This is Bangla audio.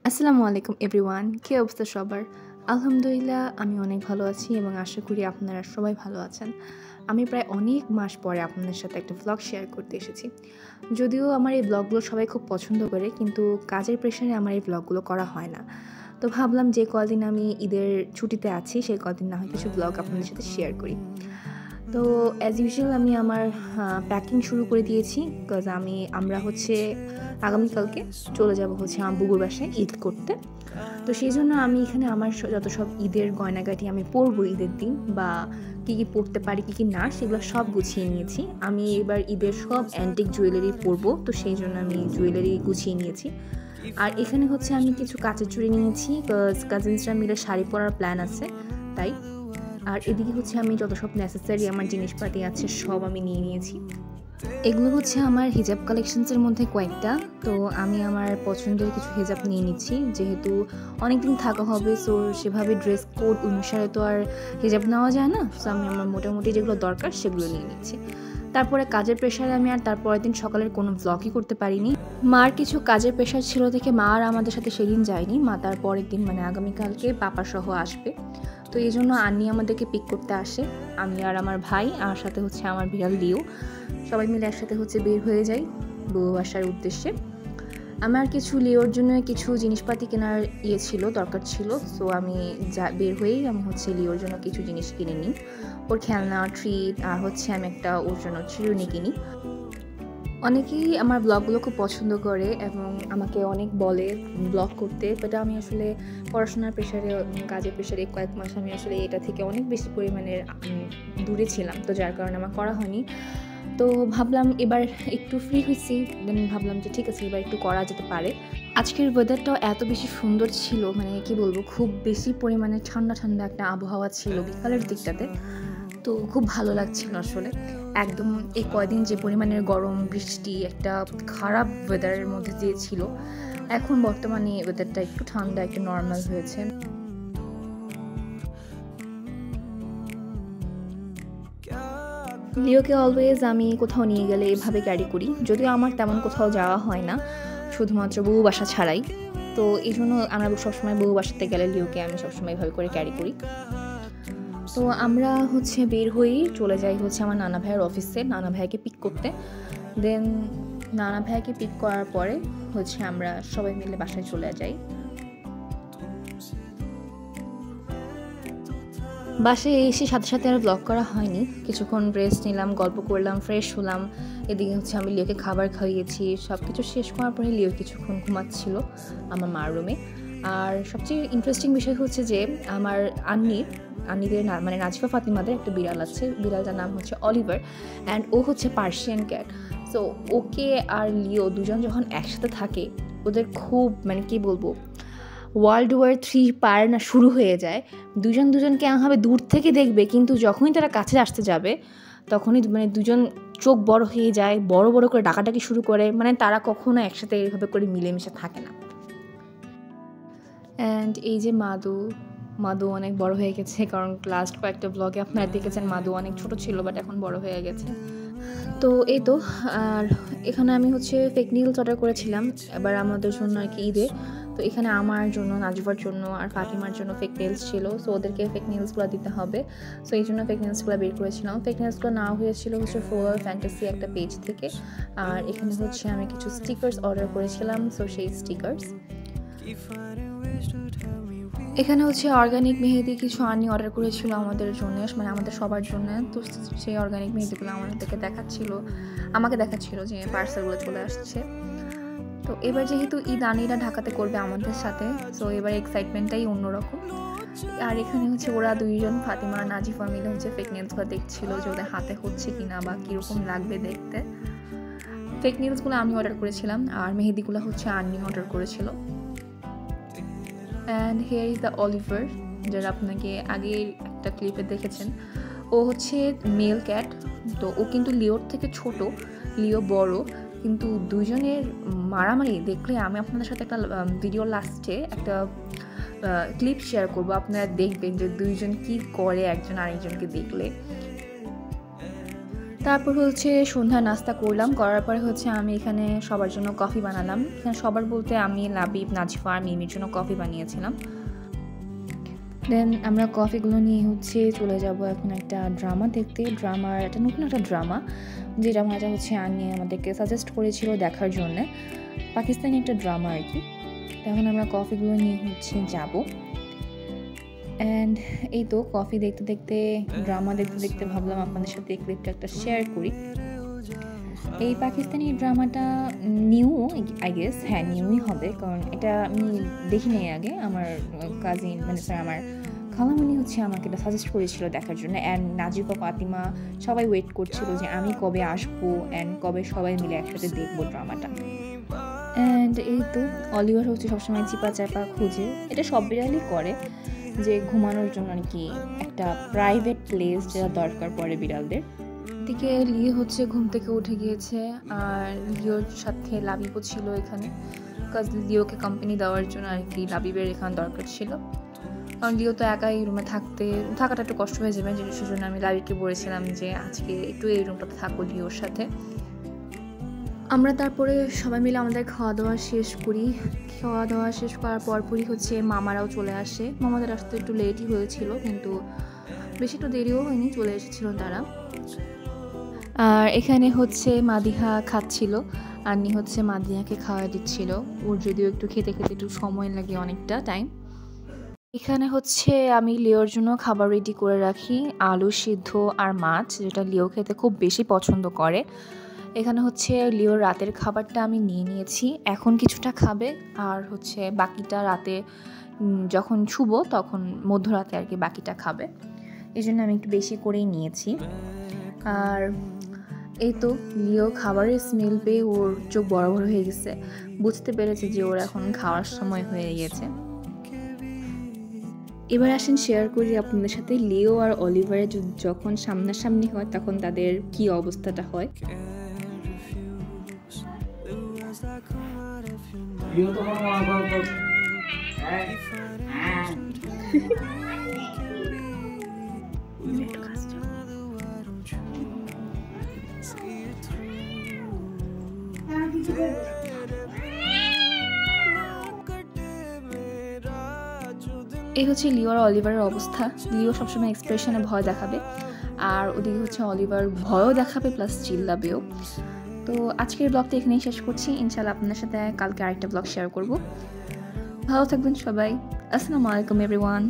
আসসালামু আলাইকুম এভরিওয়ান, কী অবস্থা সবার? আলহামদুলিল্লাহ আমি অনেক ভালো আছি এবং আশা করি আপনারা সবাই ভালো আছেন। আমি প্রায় অনেক মাস পরে আপনাদের সাথে একটা ভ্লগ শেয়ার করতে এসেছি। যদিও আমার এই ব্লগগুলো সবাই খুব পছন্দ করে, কিন্তু কাজের প্রেশারে আমার এই ব্লগগুলো করা হয় না। তো ভাবলাম যে কদিন আমি ঈদের ছুটিতে আছি সেই কদিন না হয় কিছু ব্লগ আপনাদের সাথে শেয়ার করি। তো অ্যাজ ইউজুয়াল আমি আমার প্যাকিং শুরু করে দিয়েছি, বিকজ আমরা আগামীকালকে চলে যাব আমার বুবুর বাসায় ঈদ করতে। তো সেই জন্য আমি এখানে আমার যত সব ঈদের গয়নাগাটি আমি পরবো ঈদের দিন, বা কী কী পরতে পারি কী কী না, সেগুলো সব গুছিয়ে নিয়েছি। আমি এবার ঈদের সব অ্যান্টিক জুয়েলারি পরবো, তো সেই জন্য আমি জুয়েলারি গুছিয়ে নিয়েছি। আর এখানে আমি কিছু কাচের চুড়ি নিয়েছি, বিকজ কাজিনসরা মিলে শাড়ি পরার প্ল্যান আছে তাই। আর এদিকে আমি যত সব নেসেসারি আমার জিনিসপাতি আছে সব আমি নিয়ে নিয়েছি। এগুলো আমার হিজাব কালেকশনসের মধ্যে কয়েকটা। তো আমি আমার পছন্দের কিছু হিজাব নিয়ে নিচ্ছি, যেহেতু অনেক দিন থাকা হবে, সো সেভাবে ড্রেস কোড অনুসারে তো আর হিজাব নেওয়া যায় না। সো আমি আমার মোটামুটি যেগুলো দরকার সেগুলো নিয়ে নিচ্ছি। তারপরে কাজের প্রেশারে আমি আর তারপরের দিন সকালের কোনো ভ্লগই করতে পারিনি। মার কিছু কাজের প্রেশার ছিল দেখে মা আর আমাদের সাথে সেদিন যায়নি। মা তার পরের দিন আগামীকালকে পাপা সহ আসবে। তো এই জন্য আন্নি আমাদেরকে পিক করতে আসে, আমি আর আমার ভাই আর সাথে আমার বিড়াল লিও, সবাই মিলে একসাথে বের হয়ে যাই বউ বাসার উদ্দেশ্যে। আমার কিছু লিওর জন্য কিছু জিনিসপাতি কেনার দরকার ছিল। সো আমি বের হয়েই আমি লিওর জন্য কিছু জিনিস কিনে নিই, ওর খেলনা, ট্রিট, আর আমি একটা ওর জন্য চিরুনি কিনি। অনেকেই আমার ব্লগগুলো খুব পছন্দ করে এবং আমাকে অনেক বলে ব্লগ করতে, বাট আমি পড়াশোনার প্রেশারে, কাজের প্রেশারে কয়েক মাস আমি এটা থেকে অনেক বেশি পরিমাণে দূরে ছিলাম, তো যার কারণে আমার করা হয়নি। তো ভাবলাম এবার একটু ফ্রি হয়েছি, দেন ভাবলাম যে ঠিক আছে এবার একটু করা যেতে পারে। আজকের ওয়েদারটাও এত বেশি সুন্দর ছিল, কি বলবো, খুব বেশি পরিমাণে ঠান্ডা ঠান্ডা একটা আবহাওয়া ছিল বিকালের দিকটাতে। তো খুব ভালো লাগছিল আসলে। একদম এই কয়দিন যে পরিমাণের গরম বৃষ্টি একটা খারাপ ওয়েদারের মধ্যে দিয়ে ছিল, এখন বর্তমানে ওয়েদারটা একটু ঠান্ডা, একটু নর্মাল হয়েছে। লিওকে অলওয়েজ আমি কোথাও নিয়ে গেলে এভাবে ক্যারি করি, যদিও আমার তেমন কোথাও যাওয়া হয় না, শুধুমাত্র বউ বাসা ছাড়াই। তো এই জন্য আমরা সবসময় বউ বাসাতে গেলে লিওকে আমি সবসময় এভাবে করে ক্যারি করি। তো আমরা বের হয়েই চলে যাই আমার নানা ভাইয়ের অফিসে, নানা ভাইকে পিক করতে। দেন নানা ভাইকে পিক করার পরে আমরা সবাই মিলে বাসায় চলে যাই। বাসায় এসে সাথে সাথে আর ব্লগ করা হয়নি, কিছুক্ষণ রেস্ট নিলাম, গল্প করলাম, ফ্রেশ হলাম। এদিকে আমি লিওকে খাবার খাইয়েছি, সব কিছু শেষ করার পরে লিও কিছুক্ষণ ঘুমাচ্ছিল আমার মার রুমে। আর সবচেয়ে ইন্টারেস্টিং বিষয় যে আমার আন্নিদের নাজিফা ফাতিমাদের একটা বিড়াল আছে, বিড়ালটার নাম অলিভার, অ্যান্ড ও পার্সিয়ান ক্যাট। সো ওকে আর লিও দুজন যখন একসাথে থাকে, ওদের খুব কি বলবো, ওয়ার্ল্ড ওয়ার 3 পার না শুরু হয়ে যায়। দুজনকে এমনভাবে দূর থেকে দেখবে, কিন্তু যখনই তারা কাছে আসতে যাবে তখনই দুজন চোখ বড় হয়ে যায়, বড় বড় করে ডাকাডাকি শুরু করে, তারা কখনো একসাথে এইভাবে করে মিলেমিশে থাকে না। অ্যান্ড এই যে মাদু অনেক বড় হয়ে গেছে, কারণ লাস্ট কয়েকটা ব্লগে আপনারা দেখেছেন মাদু অনেক ছোট ছিল, বাট এখন বড় হয়ে গেছে। তো এই তো। আর এখানে আমি ফেক নিলস অর্ডার করেছিলাম এবার আমাদের জন্য ঈদে। তো এখানে আমার জন্য, নাজিফার জন্য আর ফাতিমার জন্য ফেক নেলস ছিল, সো ওদেরকে ফেক নেলসগুলো দিতে হবে। সো এই জন্য ফেক নেলসগুলো বের করেছিলাম। ফেক নেলসগুলো নেওয়া হয়েছিল ফোর ফ্যান্টাসি একটা পেজ থেকে। আর এখানে আমি কিছু স্টিকার্স অর্ডার করেছিলাম, সো সেই স্টিকার্স। এখানে অর্গানিক মেহেদি কিছু আন্নি অর্ডার করেছিল আমাদের জন্য, আমাদের সবার জন্য। তো সেই অর্গানিক মেহেদিগুলো আমাকে দেখাচ্ছিল যে পার্সেলগুলো চলে আসছে। তো এবার যেহেতু ঈদ আনিরা ঢাকাতে করবে আমাদের সাথে, সো এবার এক্সাইটমেন্টটাই অন্যরকম। আর এখানে ওরা দুইজন, ফাতিমা আর নাজিফা মিলে ফেক নেলসগুলো দেখছিল যে ওদের হাতে হচ্ছে কিনা বা কীরকম লাগবে দেখতে। ফেক নেলসগুলো আমি অর্ডার করেছিলাম আর মেহেদিগুলো আন্নি অর্ডার করেছিল। And here is the Oliver, যারা আপনাকে আগে একটা ক্লিপে দেখেছেন। ও মেল ক্যাট, তো ও কিন্তু লিওর থেকে ছোট, লিও বড়, কিন্তু দুইজনের মারামারি দেখলে আমি আপনাদের সাথে একটা ভিডিও লাস্টে একটা ক্লিপ শেয়ার করব, আপনারা দেখবেন যে দুইজন কি করে একজন আরেকজনকে দেখলে। তারপর হচ্ছে সন্ধ্যা নাস্তা করলাম, করার পরে হচ্ছে আমি এখানে সবার জন্য কফি বানালাম। এখানে সবার বলতে আমি, লাবিব, নাজিফা আর মিমির জন্য কফি বানিয়েছিলাম। দেন আমরা কফিগুলো নিয়ে হচ্ছে চলে যাব এখন একটা ড্রামা দেখতে। ড্রামার একটা নতুন একটা ড্রামা, যে ড্রামাটা হচ্ছে আন্নি আমাদেরকে সাজেস্ট করেছিল দেখার জন্যে, পাকিস্তানি একটা ড্রামা আর কি। তখন আমরা কফিগুলো নিয়ে হচ্ছে যাব। অ্যান্ড এই তো কফি দেখতে দেখতে, ড্রামা দেখতে দেখতে ভাবলাম আপনাদের সাথে এই ক্লিপটা একটা শেয়ার করি। এই পাকিস্তানি ড্রামাটা নিউ, আই গেস, হ্যাঁ নিউই হবে, কারণ এটা আমি দেখি নাই আগে। আমার কাজিন, মানে স্যার আমার খালামণি হচ্ছে আমাকে এটা সাজেস্ট করেছিল দেখার জন্য। অ্যান্ড নাজিফা, ফাতিমা সবাই ওয়েট করছিল যে আমি কবে আসবো অ্যান্ড কবে সবাই মিলে একসাথে দেখবো ড্রামাটা। অ্যান্ড এই তো অলিভার হচ্ছে সবসময় চিপা চাপা খুঁজে, এটা সব বিড়ালই করে, যে ঘুমানোর জন্য আর কি একটা প্রাইভেট প্লেস যেটা দরকার পড়ে বিড়ালদের। দিকে লিও হচ্ছে ঘুম থেকে উঠে গিয়েছে, আর লিওর সাথে লাবিবও ছিল এখানে, বিকজ লিওকে কোম্পানি দেওয়ার জন্য আর কি লাবিবের এখানে দরকার ছিল, কারণ লিও তো একাই রুমে থাকাটা একটু কষ্ট হয়ে যাবে। সেজন্য আমি লাবিবকে বলেছিলাম যে আজকে একটু এই রুমটাতে থাকবো লিওর সাথে। আমরা তারপরে সবাই মিলে আমাদের খাওয়া দাওয়া শেষ করি। খাওয়া দাওয়া শেষ করার পরপরই হচ্ছে মামারাও চলে আসে। মামাদের আসতে একটু লেটই হয়েছিল, কিন্তু বেশি একটু দেরিও হয়নি, চলে এসেছিল তারা। আর এখানে হচ্ছে মাদিহা খাচ্ছিল, আন্নি হচ্ছে মাদিহাকে খাওয়া দিচ্ছিল। ওর যদিও একটু খেতে খেতে একটু সময় লাগে, অনেকটা টাইম। এখানে হচ্ছে আমি লিওর জন্য খাবার রেডি করে রাখি, আলু সিদ্ধ আর মাছ, যেটা লিও খেতে খুব বেশি পছন্দ করে। এখানে হচ্ছে লিওর রাতের খাবারটা আমি নিয়ে নিয়েছি, এখন কিছুটা খাবে, আর হচ্ছে বাকিটা রাতে যখন শুব তখন মধ্যরাতে আর কি বাকিটা খাবে। এই জন্য আমি একটু বেশি করেই নিয়েছি। আর এই তো লিও খাবারের স্মেল পেয়ে ওর চোখ বড় বড় হয়ে গেছে, বুঝতে পেরেছে যে ওর এখন খাওয়ার সময় হয়ে গিয়েছে। এবার আসেন শেয়ার করি আপনাদের সাথে লিও আর অলিভারের যখন সামনাসামনি হয় তখন তাদের কি অবস্থাটা হয়। এই হচ্ছে লিও আর অলিভারের অবস্থা। লিও সবসময় এক্সপ্রেশনে ভয় দেখাবে, আর ওদিকে হচ্ছে অলিভার ভয়ও দেখাবে প্লাস চিল্লাবেও। তো আজকের ব্লগটা এখানেই শেষ করছি। ইনশাআল্লাহ আপনাদের সাথে কালকে আরেকটা ব্লগ শেয়ার করব। ভালো থাকবেন সবাই। আসসালামু আলাইকুম এভরিওয়ান।